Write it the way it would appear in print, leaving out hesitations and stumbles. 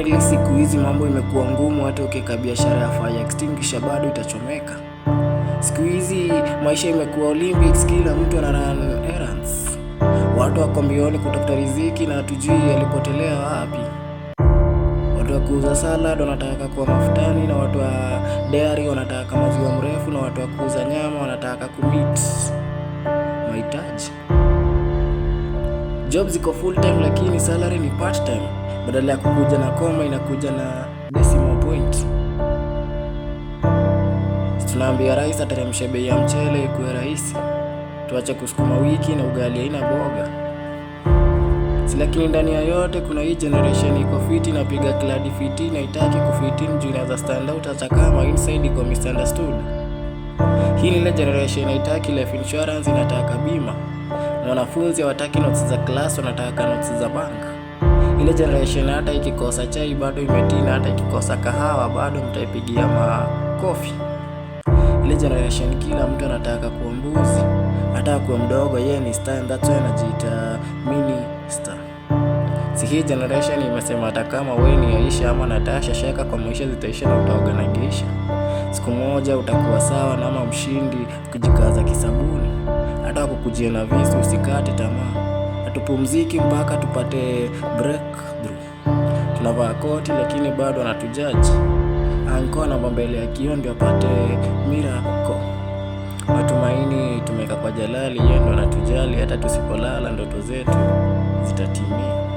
Apparently siku hizi mambo imekuwa ngumu, hata ukiweka biashara ya fire extinguisher bado itachomeka. Siku hizi maisha imekuwa Olympics, kila mtu ana run errands. Watu wako mbioni kutafuta riziki na hatujui alipotelea wapi. Watu wa kuuza salad wanataka kuwa mafutani, na watu wa dairy wanataka maziwa mrefu, na watu wa kuuza nyama wanataka kumit mahitaji. Jobs ziko full time lakini salary ni part time. Badala ya kukuja na koma inakuja na decimal point. Tunaambia rais ateremshe bei ya mchele ikuwe rahisi. Tuache kusukuma wiki na ugali haina boga. Lakini ndani ya yote kuna hii generation iko fiti na piga kladi fiti na itaki kufiti juu inaweza stand out hata kama inside iko misunderstood. Hii ni ile generation haitaki life insurance, inataka bima. Na wanafunzi hawataki notes za class, wanataka notes za bank. Ile generation hata ikikosa chai bado imetina, hata ikikosa kahawa bado mtaipigia makofi. Ile generation kila mtu anataka kuwa mbuzi, hata kuwa mdogo yeye ni star, that's why anajiita mini star. Si hii generation imesema hata kama wewe ni Aisha ama Natasha, shaka kwa maisha zitaisha na utaoga na geisha. Siku moja utakuwa sawa na ama mshindi kujikaza kisabuni. Hata kukujia na visu usikate tamaa. Hatupumziki mpaka tupate breakthrough. Tunavaa koti lakini bado anatujaji. Anko na mbele ya kioo ndio apate miracle. Matumaini tumeka kwa Jalali, yeye ndo anatujali, hata tusipolala ndoto zetu zitatimia.